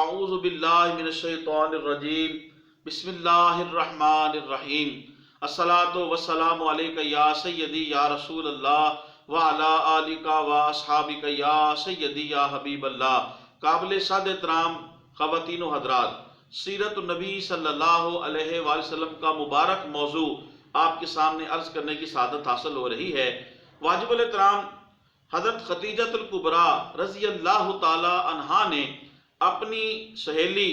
اعوذ باللہ من الشیطان الرجیم بسم اللہ الرحمن الرحیم الصلاۃ والسلام علیک یا سیدی یا رسول اللہ وعلی آلک واصحابک یا سیدی یا حبیب اللہ۔ قابل سعادت احترام خواتین و حضرات، سیرت النبی صلی اللہ علیہ وآلہ وسلم کا مبارک موضوع آپ کے سامنے عرض کرنے کی سعادت حاصل ہو رہی ہے۔ واجب الاحترام حضرت خدیجةالکبری رضی اللہ تعالی عنہا نے اپنی سہیلی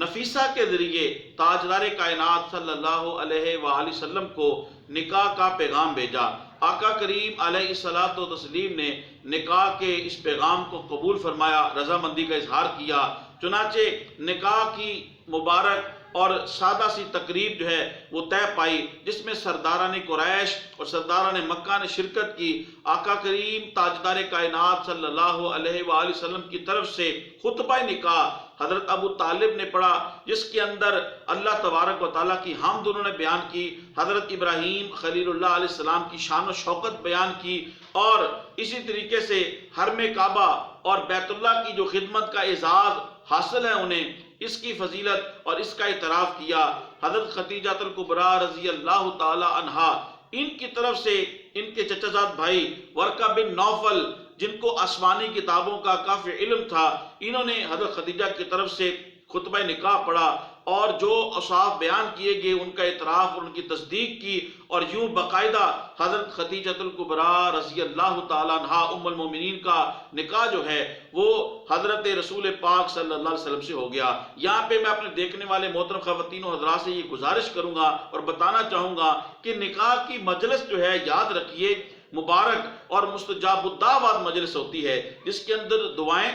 نفیسہ کے ذریعے تاجدار کائنات صلی اللہ علیہ وآلہ وسلم کو نکاح کا پیغام بھیجا۔ آقا کریم علیہ الصلوۃ والتسلیم نے نکاح کے اس پیغام کو قبول فرمایا، رضامندی کا اظہار کیا۔ چنانچہ نکاح کی مبارک اور سادہ سی تقریب جو ہے وہ طے پائی، جس میں سرداران قریش اور سرداران مکہ نے شرکت کی۔ آقا کریم تاجدار کائنات صلی اللہ علیہ وآلہ وسلم کی طرف سے خطبہ نکاح حضرت ابو طالب نے پڑھا، جس کے اندر اللہ تبارک و تعالیٰ کی حمد انہوں نے بیان کی، حضرت ابراہیم خلیل اللہ علیہ السلام کی شان و شوکت بیان کی، اور اسی طریقے سے حرم کعبہ اور بیت اللہ کی جو خدمت کا اعزاز حاصل ہے انہیں، اس کی فضیلت اور اس کا اعتراف کیا۔ حضرت خدیجةالکبری رضی اللہ تعالی عنہا، ان کی طرف سے ان کے چچا زاد بھائی ورقہ بن نوفل، جن کو آسمانی کتابوں کا کافی علم تھا، انہوں نے حضرت خدیجہ کی طرف سے خطبہ نکاح پڑھا اور جو اوصاف بیان کیے گئے ان کا اعتراف اور ان کی تصدیق کی، اور یوں باقاعدہ حضرت خدیجةالکبری رضی اللہ تعالی عنہا ام المومنین کا نکاح جو ہے وہ حضرت رسول پاک صلی اللہ علیہ وسلم سے ہو گیا۔ یہاں پہ میں اپنے دیکھنے والے محترم خواتین و حضرات سے یہ گزارش کروں گا اور بتانا چاہوں گا کہ نکاح کی مجلس جو ہے، یاد رکھیے، مبارک اور مستجاب الدعوات مجلس ہوتی ہے، جس کے اندر دعائیں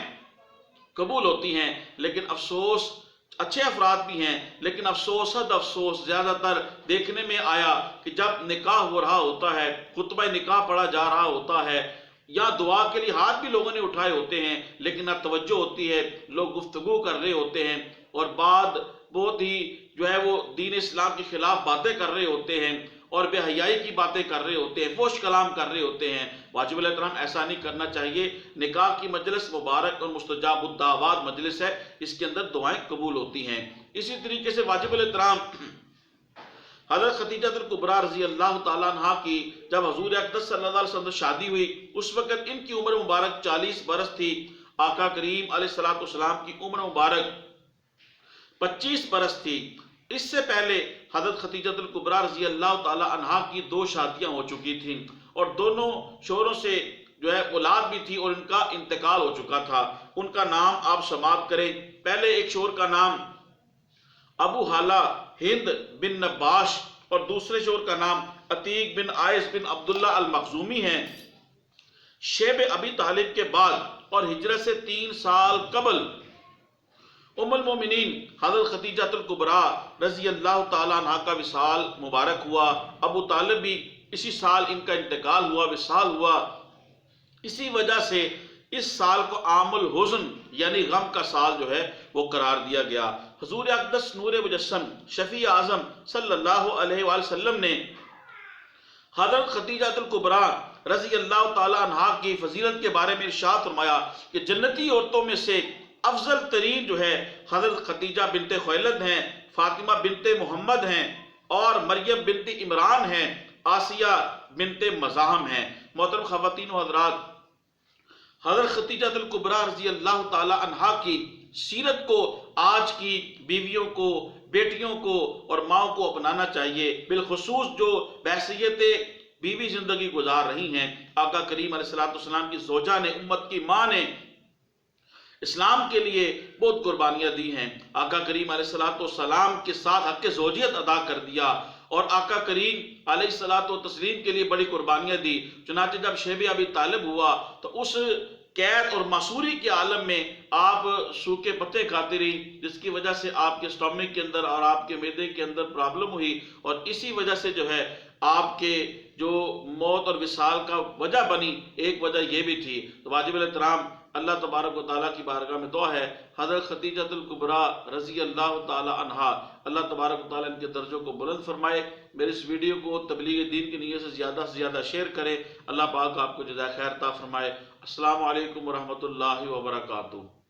قبول ہوتی ہیں، لیکن افسوس اچھے افراد بھی ہیں، لیکن افسوس حد افسوس زیادہ تر دیکھنے میں آیا کہ جب نکاح ہو رہا ہوتا ہے، خطبہ نکاح پڑھا جا رہا ہوتا ہے، یا دعا کے لیے ہاتھ بھی لوگوں نے اٹھائے ہوتے ہیں، لیکن نہ توجہ ہوتی ہے، لوگ گفتگو کر رہے ہوتے ہیں اور بعد بہت ہی جو ہے وہ دین اسلام کے خلاف باتیں کر رہے ہوتے ہیں اور بے حیائی کی باتیں کر رہے ہوتے ہیں، فحش کلام کر رہے ہوتے ہیں۔ واجب الاحترام ایسا نہیں کرنا چاہیے۔ نکاح کی مجلس مبارک اور مستجاب الدعوات مجلس ہے، اس کے اندر دعائیں قبول ہوتی ہیں۔ اسی طریقے سے واجب الاحترام حضرت خدیجةالکبری رضی اللہ تعالیٰ عنہ کی جب حضور اقدس صلی اللہ علیہ وسلم شادی ہوئی، اس وقت ان کی عمر مبارک 40 برس تھی۔ آقا کریم علیہ الصلوۃ والسلام کی عمر مبارک 25 برس تھی۔ اس سے پہلے حضرت خدیجةالکبری رضی اللہ تعالی عنہا کی 2 شادیاں ہو چکی تھیں، اور دونوں شوہروں سے جو ہے اولاد بھی تھی اور ان کا انتقال ہو چکا تھا۔ ان کا نام آپ سماعت کریں۔ پہلے ایک شوہر کا نام ابو حالہ ہند بن نباش اور دوسرے شوہر کا نام عتیق بن عائس بن عبداللہ المخزومی ہیں۔ شیب ابی طالب کے بعد اور ہجرت سے 3 سال قبل ام المومنین حضرت خدیجةالکبری رضی اللہ تعالیٰ عنہ کا وصال مبارک ہوا۔ ابو طالب بھی اسی سال ان کا انتقال ہوا، وصال ہوا۔ اسی وجہ سے اس سال کو عام الحزن یعنی غم کا سال جو ہے وہ قرار دیا گیا۔ حضور اقدس نور مجسم شفیع اعظم صلی اللہ علیہ وآلہ وسلم نے حضرت خدیجةالکبری رضی اللہ تعالیٰ عنہ کی فضیلت کے بارے میں ارشاد فرمایا کہ جنتی عورتوں میں سے افضل ترین جو ہے حضرت خدیجہ بنت خویلد ہیں، فاطمہ بنت محمد ہیں، اور مریم بنت عمران ہیں، آسیہ بنت مزاحم ہیں۔ محترم خواتین و حضرات، حضرت خدیجةالکبری رضی اللہ تعالی عنہا کی سیرت کو آج کی بیویوں کو، بیٹیوں کو اور ماں کو اپنانا چاہیے، بالخصوص جو بحیثیت بیوی زندگی گزار رہی ہیں۔ آقا کریم علیہ السلام کی زوجہ نے، امت کی ماں نے اسلام کے لیے بہت قربانیاں دی ہیں۔ آقا کریم علیہ السلام کے ساتھ حق زوجیت ادا کر دیا، اور آقا کریم علیہ السلام کے لیے بڑی قربانیاں دی۔ چنانچہ جب شیب ابی طالب ہوا تو اس قید اور معصوری کے عالم میں آپ سوکھے پتے کھاتی رہی، جس کی وجہ سے آپ کے اسٹامک کے اندر اور آپ کے معدے کے اندر پرابلم ہوئی، اور اسی وجہ سے جو ہے آپ کے جو موت اور وصال کا وجہ بنی، ایک وجہ یہ بھی تھی۔ تو واجب الاحترام اللہ تبارک و تعالیٰ کی بارگاہ میں دعا ہے، حضرت خدیجةالکبری رضی اللہ تعالی عنہا، اللہ تبارک و تعالیٰ ان کے درجوں کو بلند فرمائے۔ میرے اس ویڈیو کو تبلیغ دین کی نیت سے زیادہ شیئر کریں۔ اللہ پاک آپ کو جزائے خیر عطا فرمائے۔ السلام علیکم ورحمۃ اللہ وبرکاتہ۔